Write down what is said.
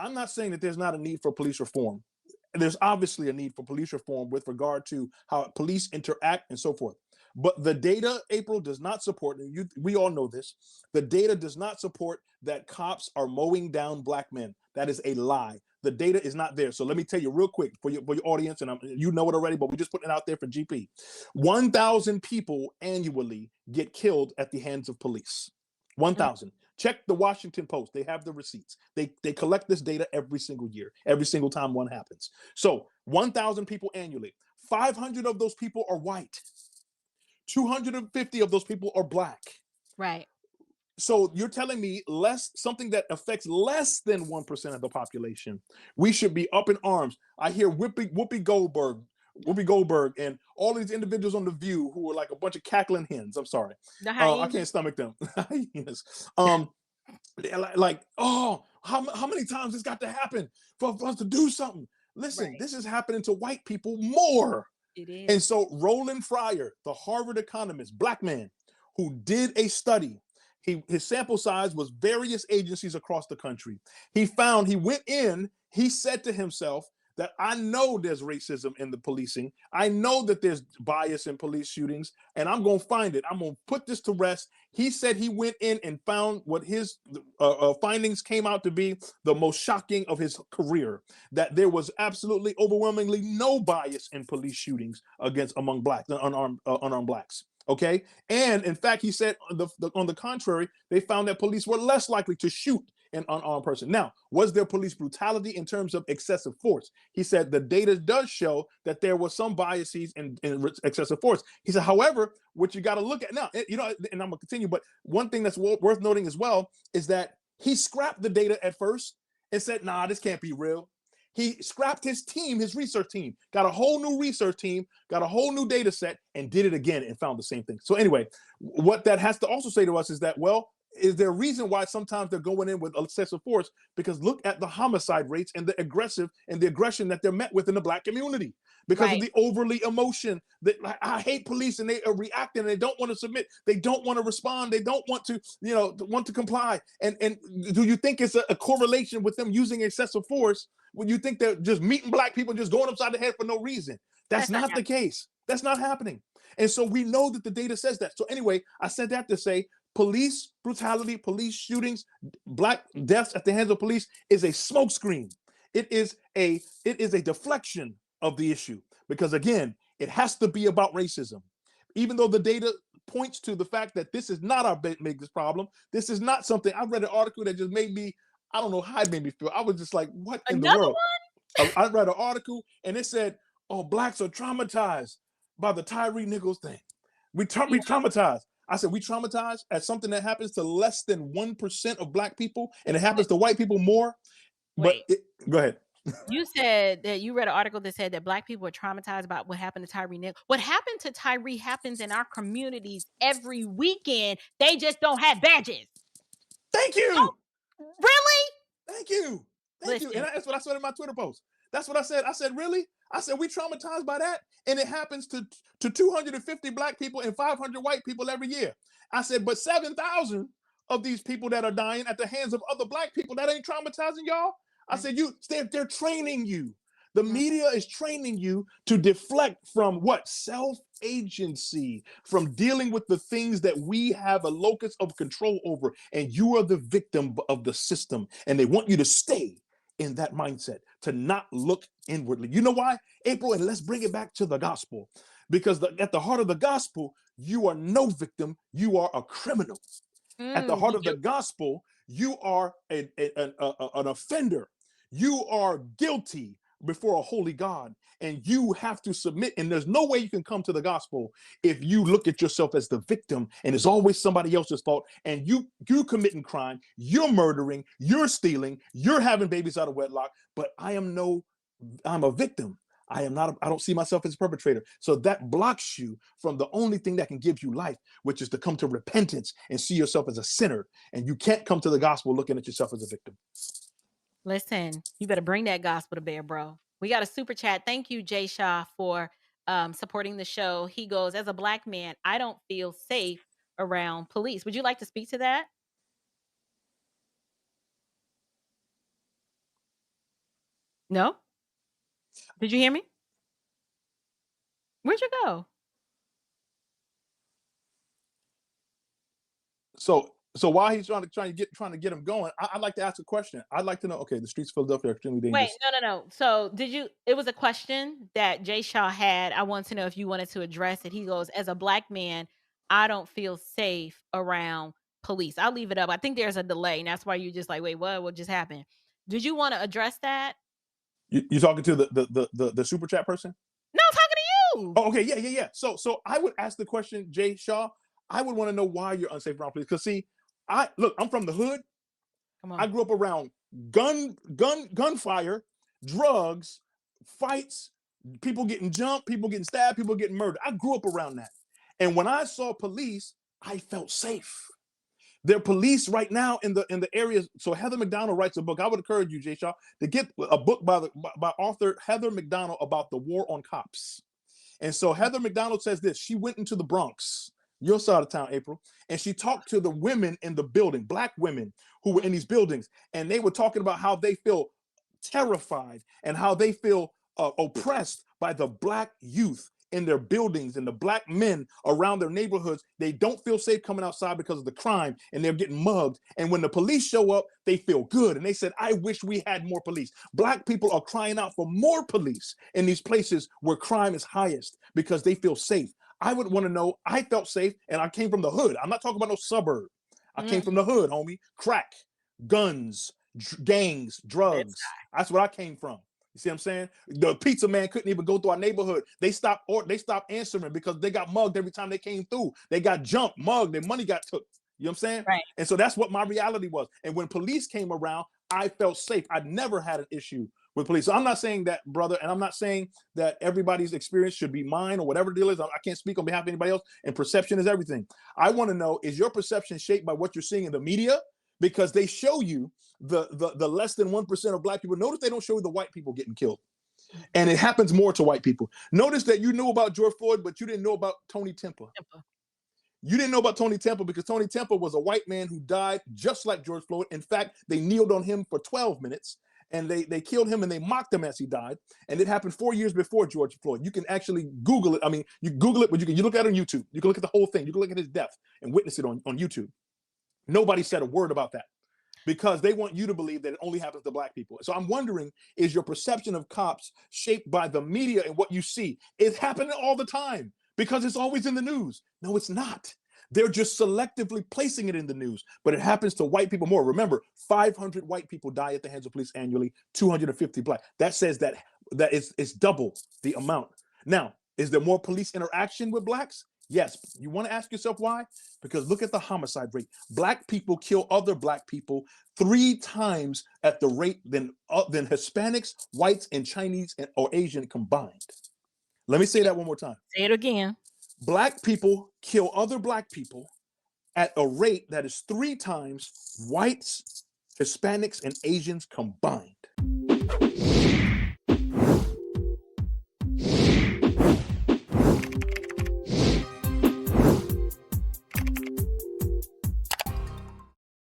I'm not saying that there's not a need for police reform. There's obviously a need for police reform with regard to how police interact and so forth. But the data, April, does not support, and we all know this, the data does not support that cops are mowing down black men. That is a lie. The data is not there. So let me tell you real quick for your audience, and you know it already, but we're just putting it out there for GP. 1,000 people annually get killed at the hands of police. 1,000. Check the Washington Post. They have the receipts. They collect this data every single year, every single time one happens. So 1,000 people annually. 500 of those people are white. 250 of those people are black. Right. So you're telling me something that affects less than 1% of the population. We should be up in arms. I hear Whoopi Goldberg and all these individuals on The View who are like a bunch of cackling hens. I'm sorry. The I hyenas. can't stomach them. Hyenas. Like, oh, how many times this got to happen for us to do something? Listen, Right. this is happening to white people more. It And is. so Roland Fryer, the Harvard economist, black man, who did a study, his sample size was various agencies across the country. He said to himself that I know there's racism in the policing. I know that there's bias in police shootings, and I'm going to find it. I'm going to put this to rest. He said he went in and found what his findings came out to be the most shocking of his career, that there was absolutely overwhelmingly no bias in police shootings among blacks, unarmed blacks. Okay. And in fact, he said on the contrary, they found that police were less likely to shoot an unarmed person. Now, was there police brutality in terms of excessive force? He said the data does show that there was some biases in excessive force. He said, however, what you got to look at now, and I'm going to continue, but one thing that's worth noting as well is that he scrapped the data at first and said, nah, this can't be real. He scrapped his research team, got a whole new research team, got a whole new data set, and did it again and found the same thing. So anyway, what that has to also say to us is that, well, is there a reason why sometimes they're going in with excessive force? Because look at the homicide rates and the aggression that they're met with in the black community because of the overly emotion that I hate police, and they are reacting and they don't want to submit. They don't want to respond. They don't want to comply. And do you think it's a correlation with them using excessive force when you think they're just meeting black people and just going upside the head for no reason? That's not the case. That's not happening. And so we know that the data says that. So anyway, I said that to say police brutality, police shootings, black deaths at the hands of police is a smokescreen. It is a deflection of the issue because, again, it has to be about racism. Even though the data points to the fact that this is not our biggest problem. This is not something. I read an article that just made me, I don't know how it made me feel. I was just like, what in the world? I read an article and it said, oh, blacks are traumatized by the Tyree Nichols thing. We traumatized. I said, we traumatized at something that happens to less than 1% of black people, and it happens to white people more. But go ahead. You said that you read an article that said that black people are traumatized about what happened to Tyree Nichols. What happened to Tyree happens in our communities every weekend. They just don't have badges. Thank you. Oh, really? Thank you. Thank you. And that's what I said in my Twitter post. That's what I said. I said, really? I said, we traumatized by that? And it happens to 250 black people and 500 white people every year. I said, but 7,000 of these people that are dying at the hands of other black people, that ain't traumatizing y'all? I said, they're training you. The media is training you to deflect from what? Self-agency, from dealing with the things that we have a locus of control over. And you are the victim of the system. And they want you to stay in that mindset, to not look inwardly. You know why, April? And let's bring it back to the gospel. Because at the heart of the gospel, you are no victim. You are a criminal. At the heart of the gospel, you are an offender. You are guilty before a holy God, and you have to submit. And there's no way you can come to the gospel if you look at yourself as the victim, and it's always somebody else's fault. And you committing crime, you're murdering, you're stealing, you're having babies out of wedlock. But I'm a victim. I don't see myself as a perpetrator. So that blocks you from the only thing that can give you life, which is to come to repentance and see yourself as a sinner. And you can't come to the gospel looking at yourself as a victim. Listen, you better bring that gospel to bear, bro. We got a super chat. Thank you, Jay Shaw, for supporting the show. He goes, as a black man, I don't feel safe around police. Would you like to speak to that? No? Did you hear me? Where'd you go? So while he's trying to get him going, I'd like to ask a question. I'd like to know. Okay, the streets of Philadelphia are extremely Wait, dangerous. no. So, it was a question that Jay Shaw had. I want to know if you wanted to address it. He goes, "As a black man, I don't feel safe around police." I'll leave it up. I think there's a delay, and that's why you're just like, "Wait, what? What just happened?" Did you wanna address that? You talking to the super chat person? No, I'm talking to you. Oh, okay, yeah. So I would ask the question, Jay Shaw. I would want to know why you're unsafe around police. Because see, I'm from the hood. Come I on. grew up around gunfire, drugs, fights, people getting jumped, people getting stabbed, people getting murdered. I grew up around that. And when I saw police, I felt safe. There are police right now in the areas. So Heather McDonald writes a book. I would encourage you, Jay Shaw, to get a book by author Heather McDonald about the war on cops. And so Heather McDonald says this. She went into the Bronx, your side of town, April, and she talked to the women in the building, black women who were in these buildings, and they were talking about how they feel terrified and how they feel oppressed by the black youth in their buildings and the black men around their neighborhoods. They don't feel safe coming outside because of the crime, and they're getting mugged. And when the police show up, they feel good. And they said, I wish we had more police. Black people are crying out for more police in these places where crime is highest because they feel safe. I would want to know. I felt safe, and I came from the hood. I'm not talking about no suburb. I came Mm, from the hood, homie. Crack, guns, gangs, this drugs. That's what I came from. You see what I'm saying? The pizza man couldn't even go through our neighborhood. They stopped answering because they got mugged every time they came through. They got jumped, mugged, their money got took. You know what I'm saying? right. And so that's what my reality was. And when police came around, I felt safe. I never had an issue with police. So I'm not saying that, brother, and I'm not saying that everybody's experience should be mine or whatever the deal is. I can't speak on behalf of anybody else, and perception is everything. I want to know, is your perception shaped by what you're seeing in the media? Because they show you the less than 1% of black people. Notice they don't show you the white people getting killed. And it happens more to white people. Notice that you knew about George Floyd, but you didn't know about Tony Temple. Simple. You didn't know about Tony Temple because Tony Temple was a white man who died just like George Floyd. In fact, they kneeled on him for 12 minutes and they killed him and they mocked him as he died. And it happened 4 years before George Floyd. You can actually Google it. I mean, you Google it, but you look at it on YouTube. You can look at the whole thing. You can look at his death and witness it on YouTube. Nobody said a word about that because they want you to believe that it only happens to black people. So I'm wondering, is your perception of cops shaped by the media and what you see? It's happening all the time because it's always in the news. No, it's not. They're just selectively placing it in the news, but it happens to white people more. Remember, 500 white people die at the hands of police annually, 250 black. That says that it's double the amount. Now, is there more police interaction with blacks? Yes. You want to ask yourself why? Because look at the homicide rate. Black people kill other black people 3 times at the rate than Hispanics, whites, and Chinese or Asian combined. Let me say that one more time. Say it again. Black people kill other black people at a rate that is 3 times whites, Hispanics, and Asians combined.